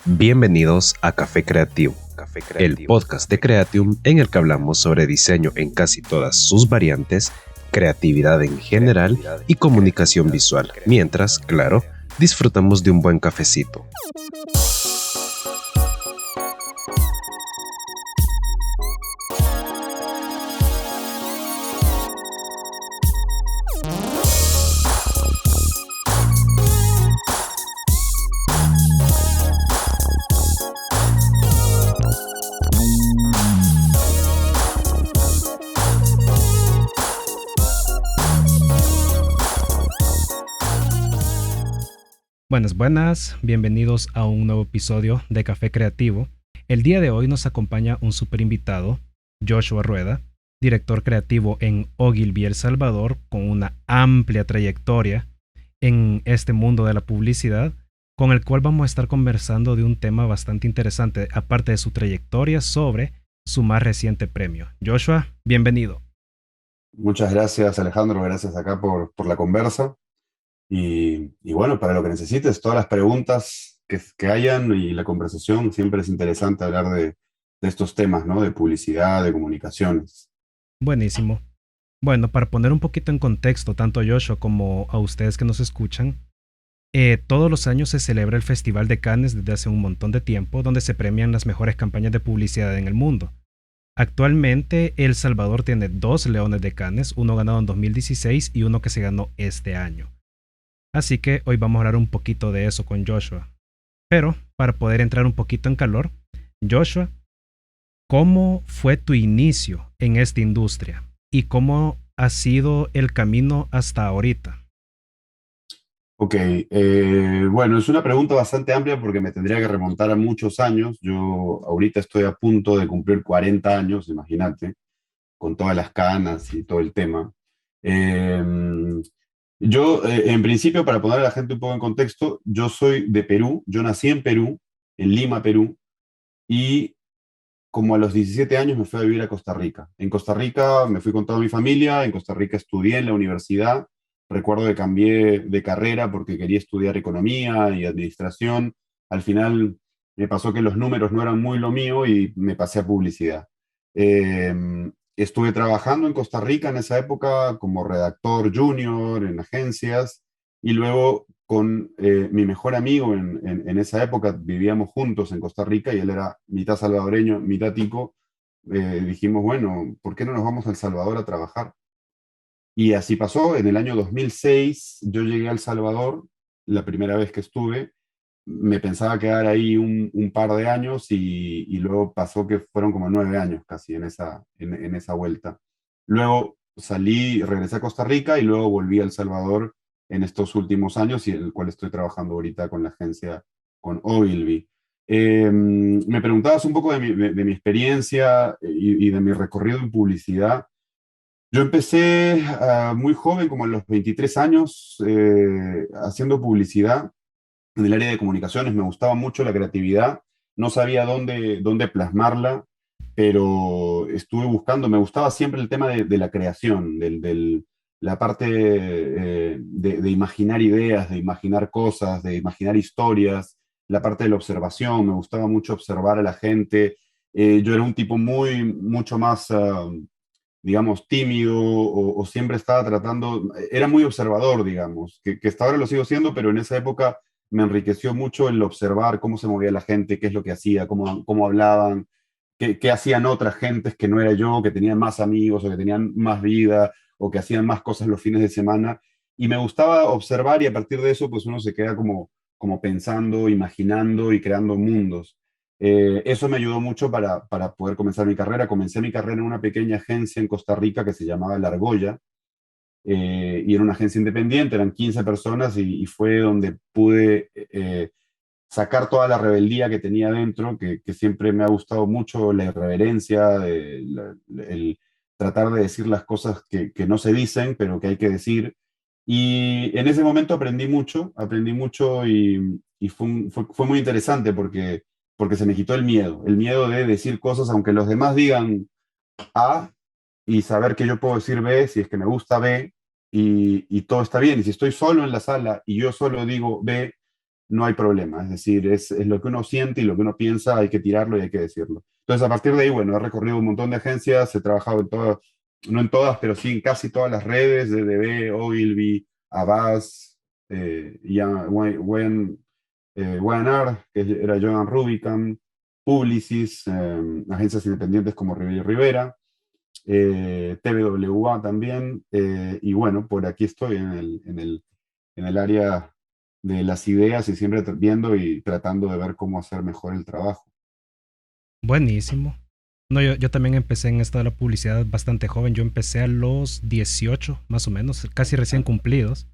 Bienvenidos a Café Creativo, el podcast de Creatium en el que hablamos sobre diseño en casi todas sus variantes, creatividad en general y comunicación visual, mientras, claro, disfrutamos de un buen cafecito. Buenas, bienvenidos a un nuevo episodio de Café Creativo. El día de hoy nos acompaña un super invitado, Joshua Rueda, director creativo en Ogilvy El Salvador, con una amplia trayectoria en este mundo de la publicidad, con el cual vamos a estar conversando de un tema bastante interesante, aparte de su trayectoria, sobre su más reciente premio. Joshua, bienvenido. Muchas gracias, Alejandro, gracias acá por la conversa. Y bueno, para lo que necesites, todas las preguntas que hayan y la conversación, siempre es interesante hablar de estos temas, ¿no? De publicidad, de comunicaciones. Buenísimo. Bueno, para poner un poquito en contexto, tanto a Joshua como a ustedes que nos escuchan, todos los años se celebra el Festival de Cannes desde hace un montón de tiempo, donde se premian las mejores campañas de publicidad en el mundo. Actualmente, El Salvador tiene dos Leones de Cannes, uno ganado en 2016 y uno que se ganó este año. Así que hoy vamos a hablar un poquito de eso con Joshua. Pero, para poder entrar un poquito en calor, Joshua, ¿cómo fue tu inicio en esta industria? ¿Y cómo ha sido el camino hasta ahorita? Ok, bueno, es una pregunta bastante amplia porque me tendría que remontar a muchos años. Yo ahorita estoy a punto de cumplir 40 años, imagínate, con todas las canas y todo el tema. Eh, en principio, para poner a la gente un poco en contexto, yo soy de Perú, yo nací en Perú, en Lima, Perú, y como a los 17 años me fui a vivir a Costa Rica. En Costa Rica me fui con toda mi familia, en Costa Rica estudié en la universidad, recuerdo que cambié de carrera porque quería estudiar economía y administración. Al final me pasó que los números no eran muy lo mío y me pasé a publicidad. Eh, Estuve trabajando en Costa Rica en esa época como redactor junior en agencias y luego con mi mejor amigo en esa época, vivíamos juntos en Costa Rica y él era mitad salvadoreño, mitad tico. Dijimos, bueno, ¿por qué no nos vamos a El Salvador a trabajar? Y así pasó. En el año 2006 yo llegué a El Salvador, la primera vez que estuve. Me pensaba quedar ahí un par de años y luego pasó que fueron como 9 años casi en esa vuelta. Luego salí, regresé a Costa Rica y luego volví a El Salvador en estos últimos años y en el cual estoy trabajando ahorita con la agencia, con Ogilvy. Me preguntabas un poco de mi experiencia y de mi recorrido en publicidad. Yo empecé muy joven, como a los 23 años, haciendo publicidad en el área de comunicaciones. Me gustaba mucho la creatividad, no sabía dónde plasmarla, pero estuve buscando, me gustaba siempre el tema de la creación, la parte de imaginar ideas, de imaginar cosas, de imaginar historias, la parte de la observación, me gustaba mucho observar a la gente. Yo era un tipo mucho más digamos, tímido o siempre estaba tratando, era muy observador, digamos, que hasta ahora lo sigo siendo, pero en esa época me enriqueció mucho el observar cómo se movía la gente, qué es lo que hacía, cómo hablaban, qué hacían otras gentes que no era yo, que tenían más amigos o que tenían más vida o que hacían más cosas los fines de semana. Y me gustaba observar y a partir de eso pues uno se queda como pensando, imaginando y creando mundos. Eso me ayudó mucho para poder comenzar mi carrera. Comencé mi carrera en una pequeña agencia en Costa Rica que se llamaba La Argolla, y era una agencia independiente, eran 15 personas y fue donde pude sacar toda la rebeldía que tenía dentro, que siempre me ha gustado mucho, la irreverencia, el tratar de decir las cosas que no se dicen, pero que hay que decir. Y en ese momento aprendí mucho y fue muy interesante porque se me quitó el miedo de decir cosas, aunque los demás digan A, y saber que yo puedo decir B si es que me gusta B y todo está bien. Y si estoy solo en la sala y yo solo digo B, no hay problema. Es decir, es lo que uno siente y lo que uno piensa, hay que tirarlo y hay que decirlo. Entonces, a partir de ahí, bueno, he recorrido un montón de agencias, he trabajado en todas, no en todas, pero sí en casi todas las redes, DDB, Ogilvy, Avast, Y&R, que era Joan Rubicam, Publicis, agencias independientes como Rivera y Rivera, TBWA también, y bueno, por aquí estoy en el área de las ideas y siempre viendo y tratando de ver cómo hacer mejor el trabajo. Buenísimo. No, yo también empecé en esto de la publicidad bastante joven. Yo empecé a los 18, más o menos, casi recién cumplidos.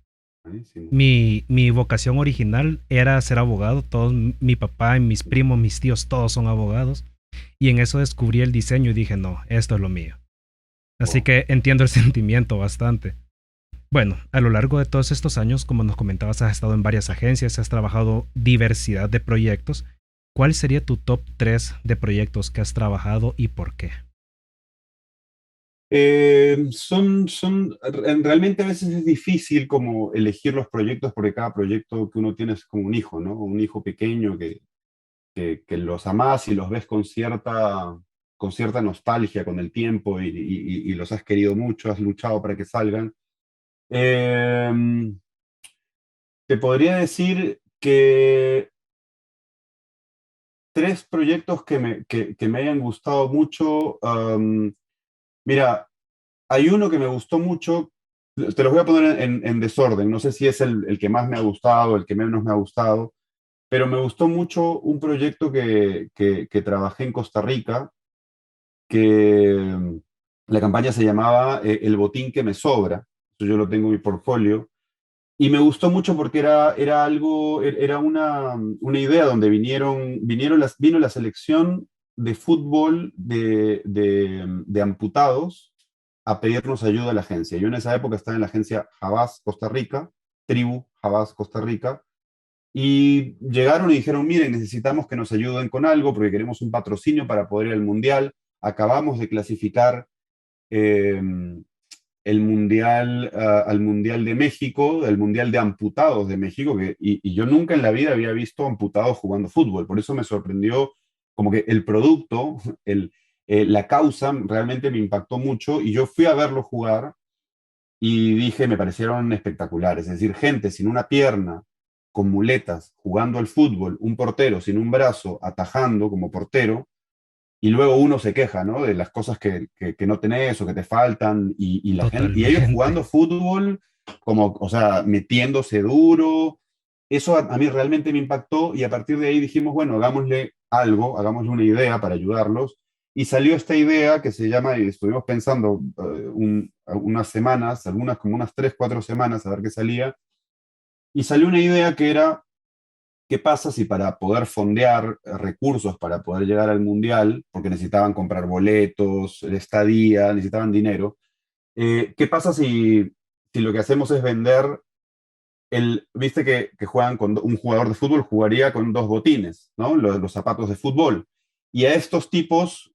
Buenísimo. Mi vocación original era ser abogado. Todos, mi papá, mis primos, mis tíos, todos son abogados. Y en eso descubrí el diseño y dije, no, esto es lo mío. Así Oh. que entiendo el sentimiento bastante. Bueno, a lo largo de todos estos años, como nos comentabas, has estado en varias agencias, has trabajado diversidad de proyectos. ¿Cuál sería tu top 3 de proyectos que has trabajado y por qué? Realmente a veces es difícil como elegir los proyectos porque cada proyecto que uno tiene es como un hijo, ¿no? Un hijo pequeño que los amás y los ves con cierta nostalgia con el tiempo y los has querido mucho, has luchado para que salgan. Eh, Te podría decir que tres proyectos que me hayan gustado mucho. Mira, hay uno que me gustó mucho, te los voy a poner en desorden, no sé si es el que más me ha gustado, el que menos me ha gustado, pero me gustó mucho un proyecto que trabajé en Costa Rica, que la campaña se llamaba El botín que me sobra. Eso yo lo tengo en mi portfolio. Y me gustó mucho porque era algo, era una idea donde vino la selección de fútbol de amputados a pedirnos ayuda a la agencia. Yo en esa época estaba en la agencia Havas Costa Rica, Tribu Havas Costa Rica, y llegaron y dijeron, miren, necesitamos que nos ayuden con algo porque queremos un patrocinio para poder ir al Mundial. Acabamos de clasificar eh, el mundial, al Mundial de México, el Mundial de Amputados de México, y yo nunca en la vida había visto amputados jugando fútbol. Por eso me sorprendió como que el producto, la causa realmente me impactó mucho y yo fui a verlo jugar y dije, me parecieron espectaculares. Es decir, gente sin una pierna, con muletas, jugando al fútbol, un portero sin un brazo, atajando como portero, y luego uno se queja, ¿no? De las cosas que no tenés o que te faltan, y la gente, y ellos Totalmente. jugando fútbol, como, o sea, metiéndose duro. Eso a mí realmente me impactó, y a partir de ahí dijimos, bueno, hagámosle algo, hagámosle una idea para ayudarlos, y salió esta idea que se llama, y estuvimos pensando unas semanas, algunas como unas 3, 4 semanas a ver qué salía, y salió una idea que era, ¿qué pasa si para poder fondear recursos para poder llegar al Mundial, porque necesitaban comprar boletos, el estadía, necesitaban dinero? ¿Qué pasa si lo que hacemos es vender viste que juegan un jugador de fútbol jugaría con dos botines, ¿no? Los zapatos de fútbol. Y a estos tipos,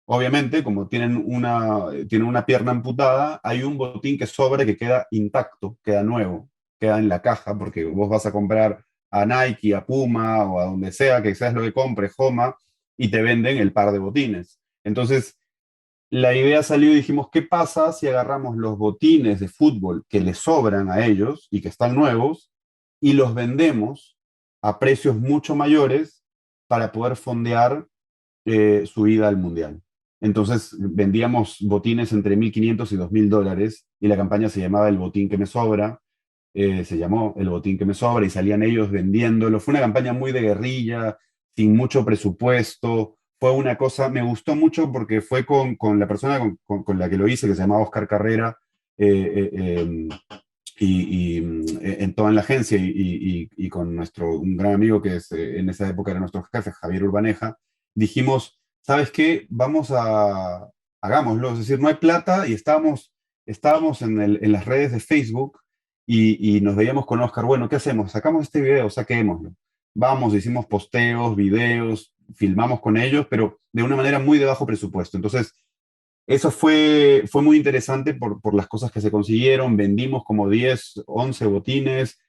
obviamente, como tienen una pierna amputada, hay un botín que sobra que queda intacto, queda nuevo, queda en la caja, porque vos vas a comprar a Nike, a Puma o a donde sea, que seas lo que compre, Homa, y te venden el par de botines. Entonces, la idea salió y dijimos, ¿qué pasa si agarramos los botines de fútbol que les sobran a ellos y que están nuevos y los vendemos a precios mucho mayores para poder fondear su ida al Mundial? Entonces vendíamos botines entre 1.500 y $2.000 y la campaña se llamaba El Botín que me sobra, se llamó El Botín que me sobra y salían ellos vendiéndolo. Fue una campaña muy de guerrilla, sin mucho presupuesto. Fue una cosa, me gustó mucho porque fue con la persona con la que lo hice, que se llamaba Oscar Carrera, eh, eh, em, en toda la agencia y con un gran amigo que en esa época era nuestro jefe, Javier Urbaneja, dijimos, ¿sabes qué? Hagámoslo. Es decir, no hay plata y estábamos en las redes de Facebook y nos veíamos con Oscar, bueno, ¿qué hacemos? Sacamos este video, saquémoslo. Vamos, hicimos posteos, videos, filmamos con ellos, pero de una manera muy de bajo presupuesto. Entonces, eso fue muy interesante por las cosas que se consiguieron. Vendimos como 10 11 botines.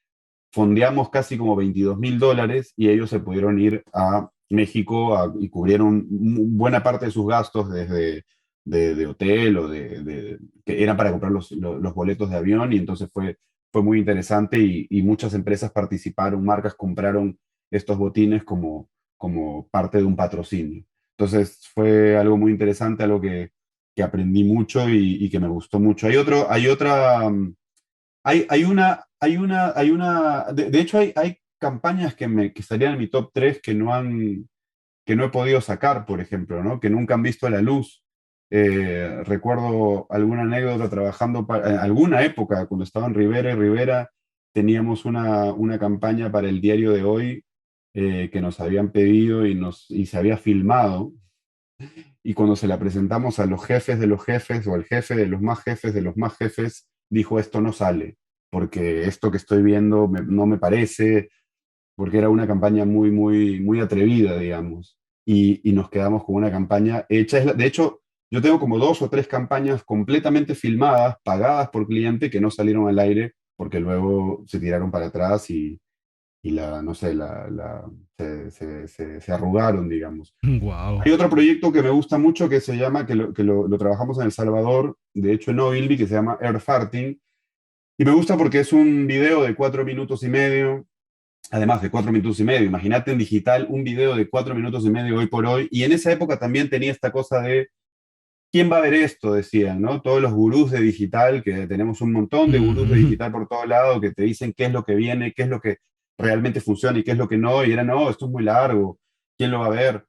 fondeamos casi como $22.000 y ellos se pudieron ir a México y cubrieron buena parte de sus gastos desde de hotel o que eran para comprar los boletos de avión y entonces fue muy interesante y muchas empresas participaron, marcas compraron estos botines como parte de un patrocinio. Entonces fue algo muy interesante, algo que aprendí mucho y que me gustó mucho. Hay otra, de hecho hay campañas que estarían en mi top 3 que no he podido sacar, por ejemplo, ¿no? Que nunca han visto la luz. Recuerdo alguna anécdota trabajando en alguna época, cuando estaba en Rivera y Rivera, teníamos una campaña para el diario de hoy que nos habían pedido y se había filmado. Y cuando se la presentamos a los jefes de los jefes o al jefe de los más jefes, dijo, esto no sale, porque esto que estoy viendo no me parece, porque era una campaña muy, muy, muy atrevida, digamos. Y nos quedamos con una campaña hecha. De hecho, yo tengo como 2 o 3 campañas completamente filmadas, pagadas por cliente, que no salieron al aire porque luego se tiraron para atrás no sé, se arrugaron, digamos. Wow. Hay otro proyecto que me gusta mucho que se llama, que lo trabajamos en El Salvador, de hecho en Ogilvy, que se llama Air Farting. Y me gusta porque es un video de 4 minutos y medio, además de 4 minutos y medio. Imagínate en digital un video de 4 minutos y medio hoy por hoy. Y en esa época también tenía esta cosa de, ¿quién va a ver esto? Decían, ¿no? Todos los gurús de digital, que tenemos un montón de gurús de Ujú. digital por todo lado, que te dicen qué es lo que viene, qué es lo que realmente funciona y qué es lo que no. Y era, no, esto es muy largo, ¿quién lo va a ver?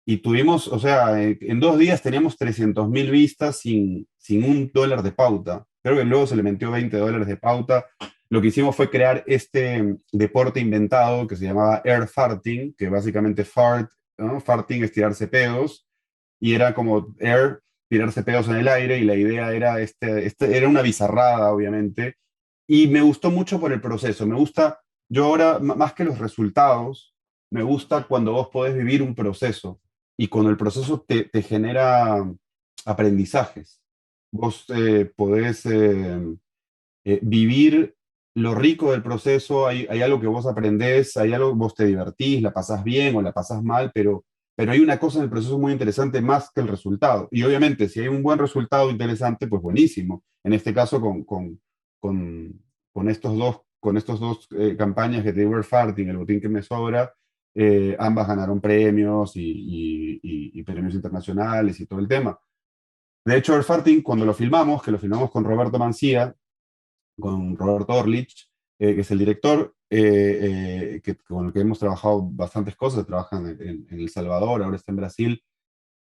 Y tuvimos, o sea, en 2 días teníamos 300.000 vistas sin $1 de pauta. Creo que luego se le metió $20 de pauta. Lo que hicimos fue crear este deporte inventado que se llamaba air farting, que básicamente fart, ¿no? Farting es tirarse pedos, y era como air, tirarse pedos en el aire, y la idea era, era una bizarrada, obviamente, y me gustó mucho por el proceso. Me gusta, yo ahora, más que los resultados, me gusta cuando vos podés vivir un proceso, y cuando el proceso te genera aprendizajes. Vos podés vivir lo rico del proceso, hay algo que vos aprendés, hay algo que vos te divertís, la pasás bien o la pasás mal, pero hay una cosa en el proceso muy interesante más que el resultado. Y obviamente, si hay un buen resultado interesante, pues buenísimo. En este caso, con, con estos dos campañas que te digo, Farting, el botín que me sobra, ambas ganaron premios y premios internacionales y todo el tema. De hecho, el Farting, cuando lo filmamos, que lo filmamos con Roberto Orlich, que es el director, con el que hemos trabajado bastantes cosas, trabajan en El Salvador, ahora está en Brasil.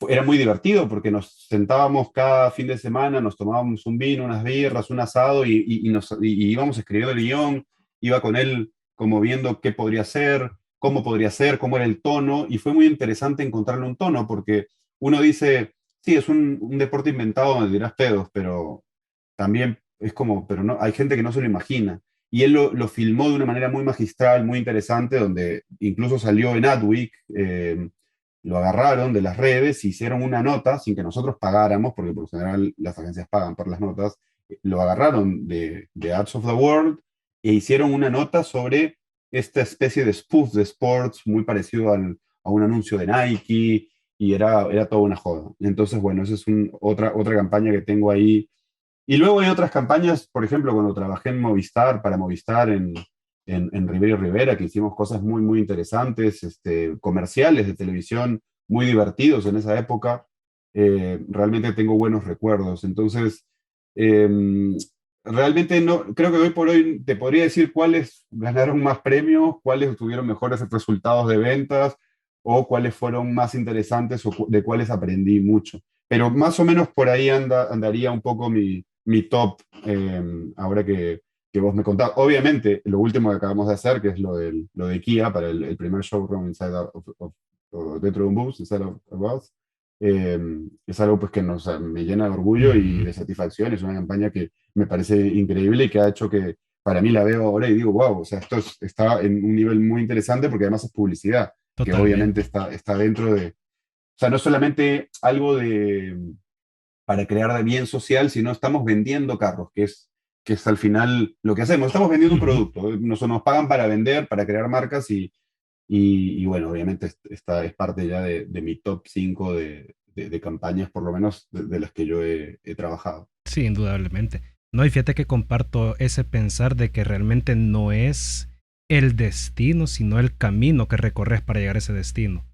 Era muy divertido porque nos sentábamos cada fin de semana, nos tomábamos un vino, unas birras, un asado y íbamos escribiendo el guión, iba con él como viendo qué podría ser, cómo podría ser, cómo era el tono, y fue muy interesante encontrarle un tono porque uno dice, sí, es un deporte inventado donde dirás pedos, pero también es como, pero no, hay gente que no se lo imagina. Y él lo filmó de una manera muy magistral, muy interesante, donde incluso salió en Adweek, lo agarraron de las redes, hicieron una nota sin que nosotros pagáramos, porque por lo general las agencias pagan por las notas, lo agarraron de Ads of the World e hicieron una nota sobre esta especie de spoof de sports muy parecido a un anuncio de Nike, y era toda una joda. Entonces, bueno, esa es otra campaña que tengo ahí. Y luego hay otras campañas, por ejemplo, cuando trabajé en Movistar, para Movistar en Rivera y Rivera, que hicimos cosas muy, muy interesantes, comerciales de televisión muy divertidos en esa época. Realmente tengo buenos recuerdos. Entonces, eh, realmente no, creo que hoy por hoy te podría decir cuáles ganaron más premios, cuáles tuvieron mejores resultados de ventas o cuáles fueron más interesantes o de cuáles aprendí mucho. Pero más o menos por ahí andaría un poco mi top, ahora que vos me contás. Obviamente, lo último que acabamos de hacer, que es lo de Kia para el primer showroom o dentro de un bus, Inside of Us, eh, es algo pues que me llena de orgullo y Ujú. de satisfacción. Es una campaña que me parece increíble y que ha hecho que para mí la veo ahora y digo, wow, o sea, está en un nivel muy interesante porque además es publicidad, que obviamente Totalmente. está dentro de, o sea, no es solamente algo para crear de bien social, sino estamos vendiendo carros, que es que es al final lo que hacemos. Estamos vendiendo un Ujú. producto, nos pagan para vender, para crear marcas y bueno, obviamente esta es parte ya de mi top 5 de campañas, por lo menos de las que yo he trabajado. Sí, indudablemente. No, y fíjate que comparto ese pensar de que realmente no es el destino, sino el camino que recorres para llegar a ese destino.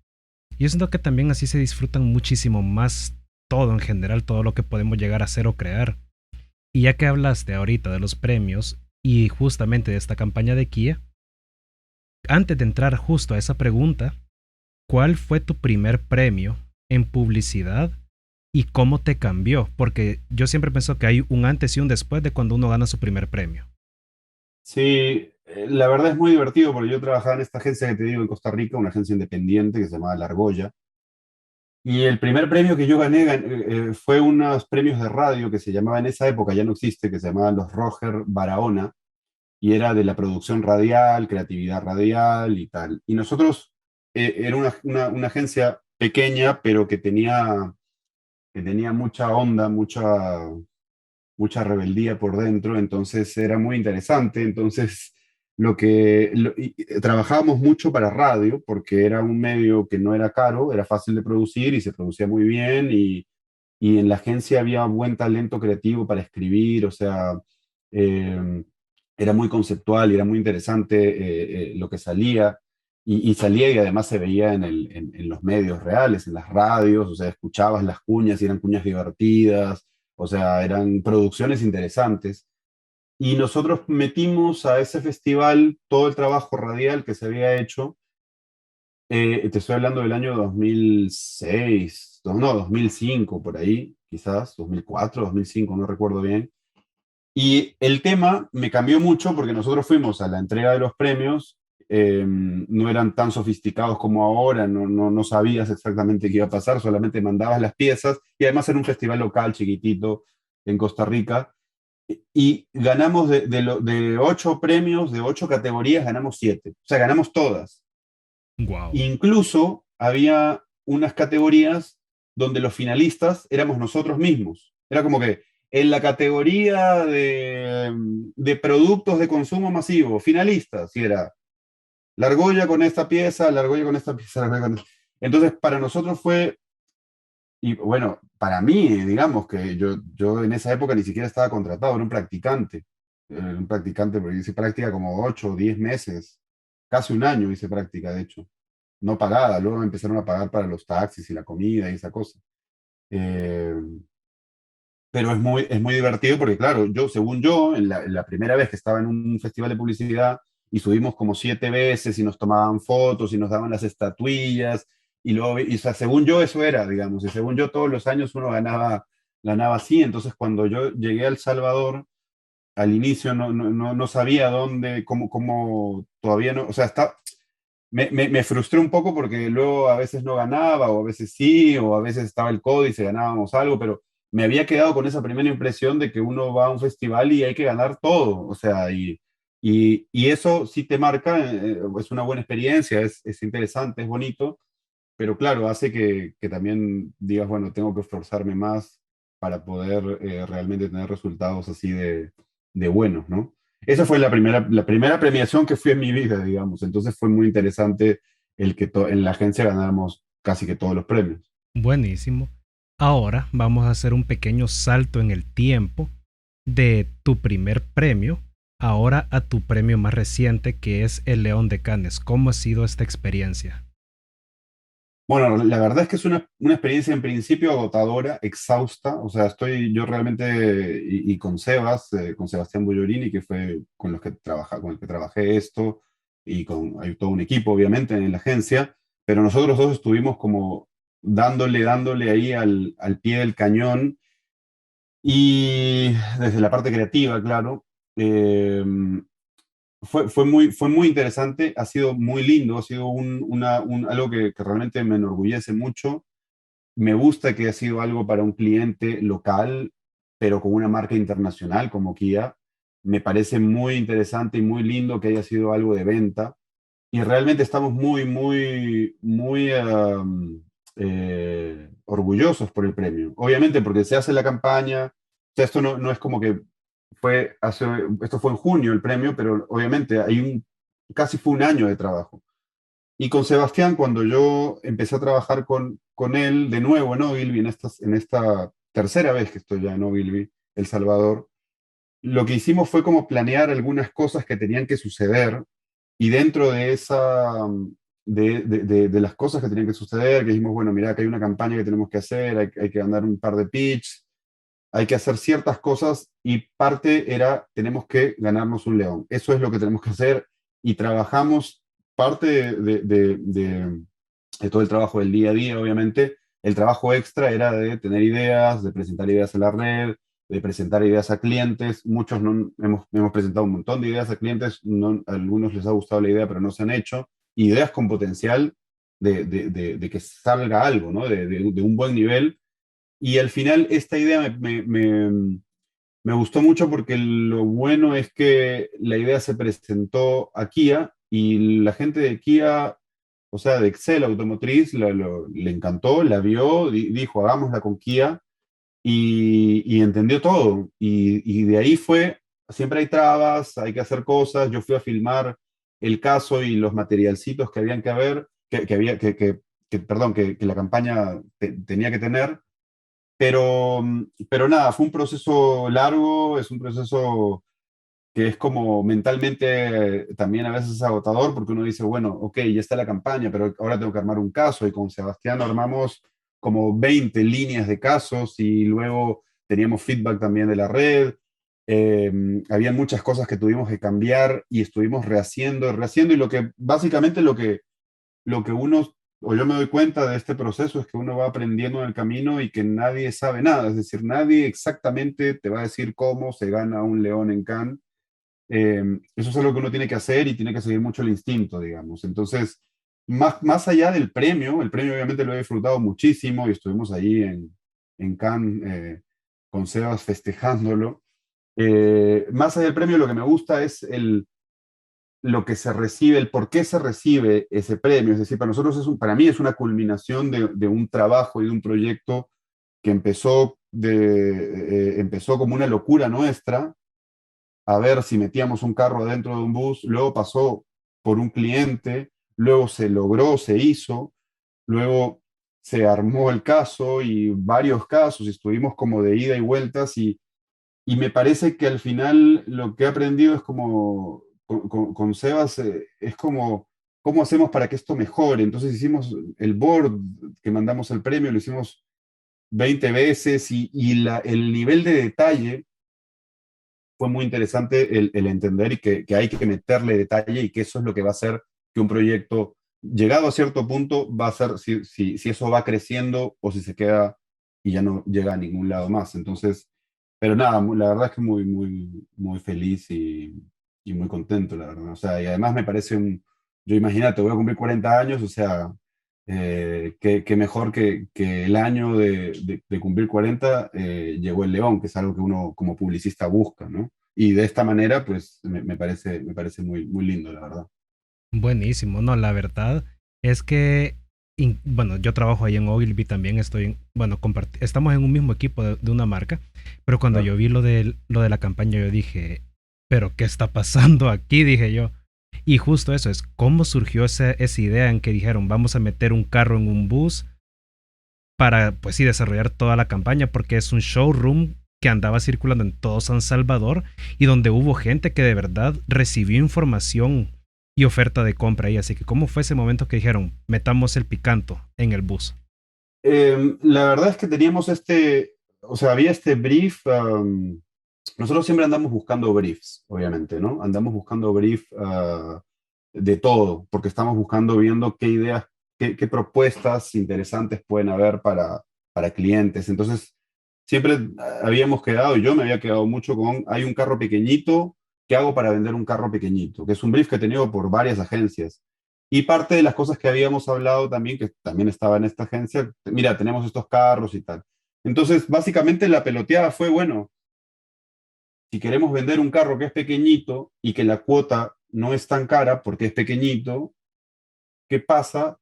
Y yo siento que también así se disfrutan muchísimo más todo en general, todo lo que podemos llegar a hacer o crear. Y ya que hablaste ahorita de los premios y justamente de esta campaña de Kia, antes de entrar justo a esa pregunta, ¿cuál fue tu primer premio en publicidad y cómo te cambió? Porque yo siempre pienso que hay un antes y un después de cuando uno gana su primer premio. Sí, la verdad es muy divertido porque yo trabajaba en esta agencia que te digo en Costa Rica, una agencia independiente que se llamaba La Argolla. Y el primer premio que yo gané, fue unos premios de radio que se llamaba en esa época, ya no existe, que se llamaban los Roger Barahona, y era de la producción radial, creatividad radial y tal. Y nosotros, era una agencia pequeña, pero que tenía mucha onda, mucha rebeldía por dentro, entonces era muy interesante. Entonces, trabajábamos mucho para radio, porque era un medio que no era caro, era fácil de producir y se producía muy bien, y en la agencia había buen talento creativo para escribir, o sea, eh, era muy conceptual y era muy interesante, lo que salía. Y salía y además se veía en los medios reales, en las radios, o sea, escuchabas las cuñas y eran cuñas divertidas, o sea, eran producciones interesantes. Y nosotros metimos a ese festival todo el trabajo radial que se había hecho. Te estoy hablando del año 2006, no, 2005, por ahí, quizás, 2004, 2005, no recuerdo bien. Y el tema me cambió mucho porque nosotros fuimos a la entrega de los premios, no eran tan sofisticados como ahora, no sabías exactamente qué iba a pasar, solamente mandabas las piezas, y además era un festival local chiquitito en Costa Rica, y ganamos de 8 premios, de 8 categorías, ganamos 7, o sea, ganamos todas. Wow. Incluso había unas categorías donde los finalistas éramos nosotros mismos. Era como que en la categoría de productos de consumo masivo, finalistas, y era la argolla con esta pieza, la argolla con esta pieza, la argolla con esta. Entonces, para nosotros fue, y bueno, para mí, digamos que yo en esa época ni siquiera estaba contratado, era un practicante, porque hice práctica como 8 o 10 meses, casi un año hice práctica, de hecho, no pagada. Luego me empezaron a pagar para los taxis y la comida y esa cosa. Eh, pero es muy divertido porque, claro, según yo, en la primera vez que estaba en un festival de publicidad, y subimos como 7 veces y nos tomaban fotos y nos daban las estatuillas, y luego, o sea, según yo eso era, digamos, y según yo todos los años uno ganaba así. Entonces, cuando yo llegué a El Salvador, al inicio no sabía dónde, cómo todavía no, o sea, me frustré un poco porque luego a veces no ganaba, o a veces sí, o a veces estaba el códice y ganábamos algo, pero me había quedado con esa primera impresión de que uno va a un festival y hay que ganar todo, o sea, y eso sí te marca, es una buena experiencia, es interesante, es bonito, pero claro, hace que también digas, bueno, tengo que esforzarme más para poder, realmente tener resultados así de buenos, ¿no? Esa fue la primera premiación que fui en mi vida, digamos. Entonces fue muy interesante el que en la agencia ganáramos casi que todos los premios. Buenísimo. Ahora vamos a hacer un pequeño salto en el tiempo de tu primer premio ahora a tu premio más reciente que es el León de Cannes. ¿Cómo ha sido esta experiencia? Bueno, la verdad es que es una experiencia en principio agotadora, exhausta. O sea, estoy yo realmente, y con Sebas, con Sebastián Bullorini, que fue con el que trabajé esto, y hay todo un equipo, obviamente, en la agencia, pero nosotros dos estuvimos como dándole ahí al pie del cañón, y desde la parte creativa, claro. eh, fue muy interesante, ha sido muy lindo, ha sido algo que realmente me enorgullece mucho. Me gusta que ha sido algo para un cliente local, pero con una marca internacional como Kia. Me parece muy interesante y muy lindo que haya sido algo de venta. Y realmente estamos muy, muy, muy, orgullosos por el premio. Obviamente porque se hace la campaña. O sea, esto no es como que esto fue en junio el premio, pero obviamente casi fue un año de trabajo. Y con Sebastián, cuando yo empecé a trabajar con él de nuevo en Ogilvy, en esta tercera vez que estoy ya en Ogilvy, El Salvador, lo que hicimos fue como planear algunas cosas que tenían que suceder y dentro de de las cosas que tenían que suceder, que dijimos, bueno, mira, que hay una campaña que tenemos que hacer, hay que mandar un par de pitch, hay que hacer ciertas cosas y parte era, tenemos que ganarnos un león. Eso es lo que tenemos que hacer y trabajamos parte de todo el trabajo del día a día, obviamente. El trabajo extra era de tener ideas, de presentar ideas en la red, de presentar ideas a clientes. Muchos no, hemos presentado un montón de ideas a clientes, a algunos les ha gustado la idea, pero no se han hecho. Ideas con potencial de que salga algo, ¿no? De un buen nivel y al final esta idea me gustó mucho porque lo bueno es que la idea se presentó a Kia y la gente de Kia, o sea, de Excel Automotriz, le encantó, la vio, dijo, hagámosla con Kia y entendió todo. Y de ahí siempre hay trabas, hay que hacer cosas. Yo fui a filmar el caso y los materialcitos que habían que haber, que había, perdón, que la campaña tenía que tener. Pero nada, fue un proceso largo, es un proceso que es como mentalmente también a veces agotador, porque uno dice, bueno, ok, ya está la campaña, pero ahora tengo que armar un caso, y con Sebastián armamos como 20 líneas de casos, y luego teníamos feedback también de la red. Había muchas cosas que tuvimos que cambiar y estuvimos rehaciendo, y básicamente lo que uno, o yo me doy cuenta de este proceso, es que uno va aprendiendo en el camino y que nadie sabe nada, es decir, nadie exactamente te va a decir cómo se gana un león en Cannes. Eso es algo que uno tiene que hacer y tiene que seguir mucho el instinto, digamos. Entonces, más allá del premio, el premio obviamente lo he disfrutado muchísimo y estuvimos allí en Cannes con Sebas festejándolo. Más allá del premio, lo que me gusta es lo que se recibe, el por qué se recibe ese premio. Es decir, para nosotros para mí es una culminación de un trabajo y de un proyecto que empezó como una locura nuestra, a ver si metíamos un carro adentro de un bus, luego pasó por un cliente, luego se logró, se hizo, luego se armó el caso y varios casos, y estuvimos como de ida y vueltas y me parece que al final lo que he aprendido es como, con Sebas, es como, ¿cómo hacemos para que esto mejore? Entonces hicimos el board, que mandamos el premio, lo hicimos 20 veces el nivel de detalle fue muy interesante el entender y que hay que meterle detalle y que eso es lo que va a hacer que un proyecto, llegado a cierto punto, va a ser si eso va creciendo o si se queda y ya no llega a ningún lado más. Entonces, pero nada, la verdad es que muy feliz y muy contento, la verdad. O sea, y además me parece yo imagínate, voy a cumplir 40 años, o sea, qué mejor que el año de cumplir 40 llegó el León, que es algo que uno como publicista busca, ¿no? Y de esta manera, pues me parece muy lindo, la verdad. Buenísimo, no, la verdad es que, bueno, yo trabajo ahí en Ogilvy también, bueno, estamos en un mismo equipo de una marca, pero cuando Claro. yo vi lo de la campaña, yo dije, pero ¿qué está pasando aquí? Dije yo. Y justo eso es, ¿cómo surgió esa idea en que dijeron, vamos a meter un carro en un bus para, pues sí, desarrollar toda la campaña? Porque es un showroom que andaba circulando en todo San Salvador y donde hubo gente que de verdad recibió información y oferta de compra ahí. Así que, ¿cómo fue ese momento que dijeron, metamos el picanto en el bus? La verdad es que teníamos o sea, había este brief. Nosotros siempre andamos buscando briefs, obviamente, ¿no? Andamos buscando brief de todo, porque estamos viendo qué ideas, qué propuestas interesantes pueden haber para clientes. Entonces, siempre habíamos quedado, y yo me había quedado mucho hay un carro pequeñito, ¿qué hago para vender un carro pequeñito? Que es un brief que he tenido por varias agencias. Y parte de las cosas que habíamos hablado también, que también estaba en esta agencia, mira, tenemos estos carros y tal. Entonces, básicamente la peloteada fue, bueno, si queremos vender un carro que es pequeñito y que la cuota no es tan cara porque es pequeñito, ¿qué pasa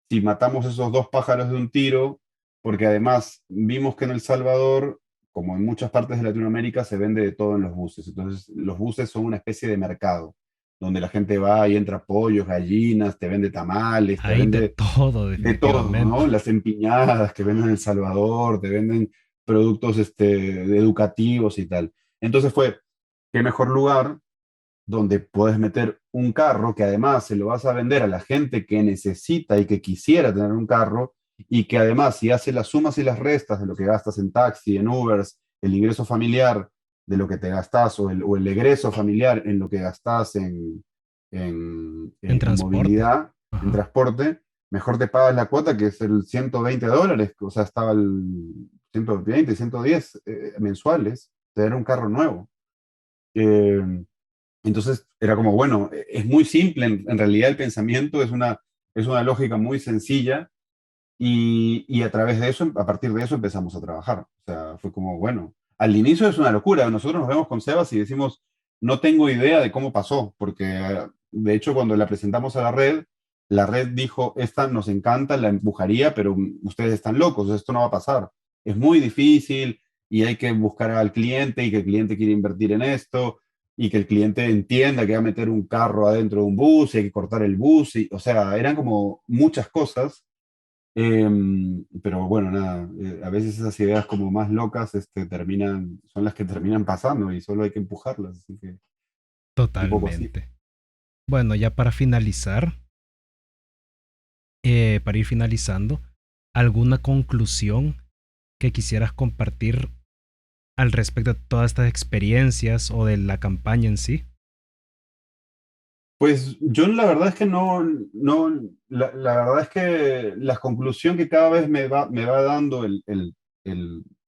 si matamos esos dos pájaros de un tiro? Porque además vimos que en El Salvador, como en muchas partes de Latinoamérica, se vende de todo en los buses. Entonces, los buses son una especie de mercado, donde la gente va y entra pollos, gallinas, te vende tamales, te Hay de vende todo, de todo, ¿no? definitivamente. Las empiñadas que venden en El Salvador, te venden productos educativos y tal. Entonces fue, qué mejor lugar donde puedes meter un carro que además se lo vas a vender a la gente que necesita y que quisiera tener un carro y que además si hace las sumas y las restas de lo que gastas en taxi, en Ubers, el ingreso familiar de lo que te gastas o el egreso familiar en lo que gastas En en transporte. movilidad, en Ajá. transporte, mejor te pagas la cuota que es el $120, o sea, estaba el 120, 110 mensuales, tener un carro nuevo. Eh, entonces era como, bueno, es muy simple, en realidad el pensamiento es una lógica muy sencilla y a través de eso, a partir de eso empezamos a trabajar. O sea, fue como, bueno, al inicio es una locura. Nosotros nos vemos con Sebas y decimos, no tengo idea de cómo pasó, porque de hecho cuando la presentamos a la red dijo, esta nos encanta, la empujaría, pero ustedes están locos, esto no va a pasar. Es muy difícil y hay que buscar al cliente y que el cliente quiere invertir en esto y que el cliente entienda que va a meter un carro adentro de un bus y hay que cortar el bus. Y, o sea, eran como muchas cosas. Pero bueno, nada, a veces esas ideas como más locas son las que terminan pasando y solo hay que empujarlas, así que un poco así. Totalmente. Bueno, ya para finalizar, para ir finalizando, ¿alguna conclusión que quisieras compartir al respecto de todas estas experiencias o de la campaña en sí? Pues yo la verdad es que la verdad es que la conclusión que cada vez me va dando el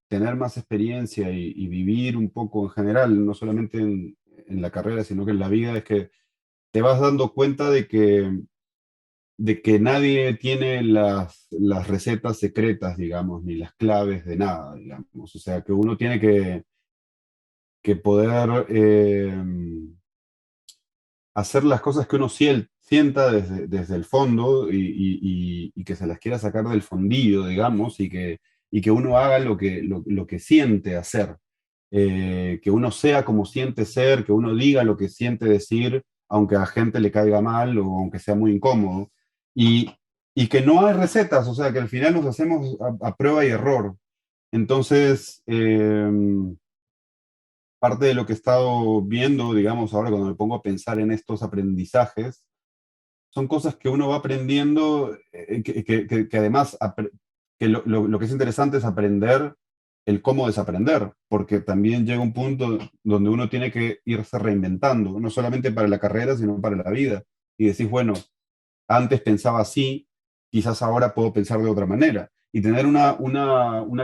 tener más experiencia y vivir un poco en general, no solamente en la carrera, sino que en la vida, es que te vas dando cuenta de que nadie tiene las recetas secretas, digamos, ni las claves de nada, digamos. O sea, que uno tiene que poder hacer las cosas que uno sienta desde el fondo y que se las quiera sacar del fondillo, digamos, y que uno haga lo que siente hacer. Que uno sea como siente ser, que uno diga lo que siente decir, aunque a gente le caiga mal o aunque sea muy incómodo. Y, y que no hay recetas, o sea, que al final nos hacemos a prueba y error. Entonces, parte de lo que he estado viendo, digamos, ahora cuando me pongo a pensar en estos aprendizajes, son cosas que uno va aprendiendo, que además, que lo que es interesante es aprender el cómo desaprender, porque también llega un punto donde uno tiene que irse reinventando, no solamente para la carrera, sino para la vida. Y decís, bueno, antes pensaba así, quizás ahora puedo pensar de otra manera. Y tener una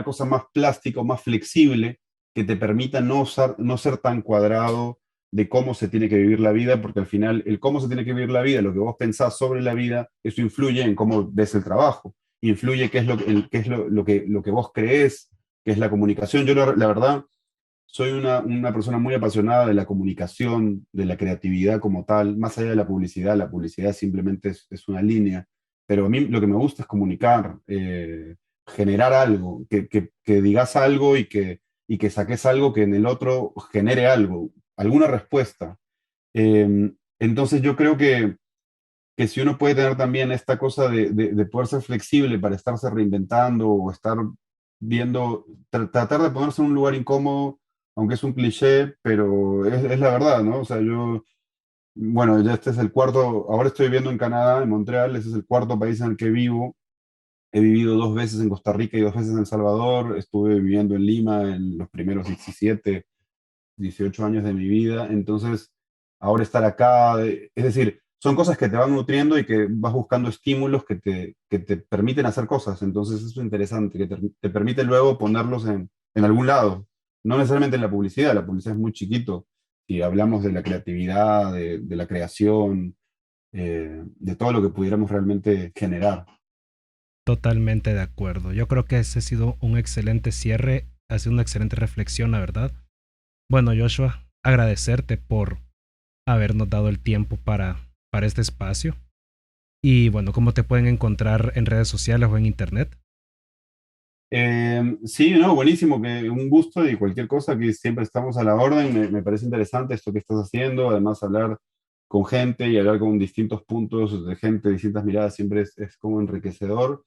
cosa más plástica o más flexible que te permita no ser tan cuadrado de cómo se tiene que vivir la vida, porque al final el cómo se tiene que vivir la vida, lo que vos pensás sobre la vida, eso influye en cómo ves el trabajo, influye qué es qué es lo que vos crees, qué es la comunicación. Yo la verdad soy una persona muy apasionada de la comunicación, de la creatividad como tal, más allá de la publicidad simplemente es una línea, pero a mí lo que me gusta es comunicar, generar algo, que digas algo y que saques algo que en el otro genere algo, alguna respuesta. Entonces yo creo que si uno puede tener también esta cosa de poder ser flexible para estarse reinventando o estar viendo, tratar de ponerse en un lugar incómodo, aunque es un cliché, pero es la verdad, ¿no? O sea, bueno, ya este es el cuarto, ahora estoy viviendo en Canadá, en Montreal, ese es el cuarto país en el que vivo. He vivido 2 veces en Costa Rica y 2 veces en El Salvador. Estuve viviendo en Lima en los primeros 17 18 años de mi vida. Entonces, ahora estar acá, es decir, son cosas que te van nutriendo y que vas buscando estímulos que te permiten hacer cosas. Entonces, eso es interesante, que te permite luego ponerlos en algún lado. No necesariamente en la publicidad es muy chiquito. Si hablamos de la creatividad, de la creación, de todo lo que pudiéramos realmente generar. Totalmente de acuerdo. Yo creo que ese ha sido un excelente cierre, ha sido una excelente reflexión, la verdad. Bueno, Joshua, agradecerte por habernos dado el tiempo para este espacio. Y bueno, ¿cómo te pueden encontrar en redes sociales o en internet? Sí, no, buenísimo, que un gusto y cualquier cosa que siempre estamos a la orden. Me parece interesante esto que estás haciendo. Además, hablar con gente y hablar con distintos puntos de gente, distintas miradas, siempre es como enriquecedor.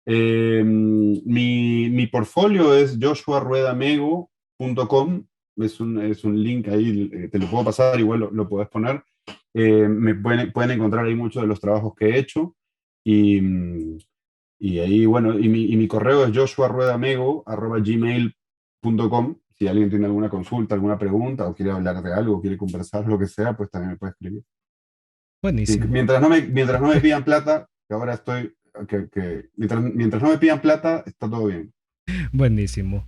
Mi portfolio es joshuaruedamego.com. Es un link ahí, te lo puedo pasar, igual lo podés poner. Pueden encontrar ahí muchos de los trabajos que he hecho. Y, y ahí, bueno, y mi correo es joshuaruedamego@gmail.com. Si alguien tiene alguna consulta, alguna pregunta, o quiere hablar de algo, quiere conversar, lo que sea, pues también me puede escribir. Sí, Buenísimo, mientras no me pidan plata, que ahora estoy, mientras no me pidan plata, está todo bien. buenísimo.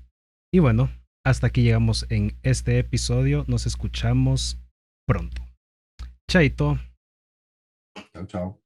Y bueno, hasta aquí llegamos en este episodio. Nos escuchamos pronto. Chaito. Chao, chao.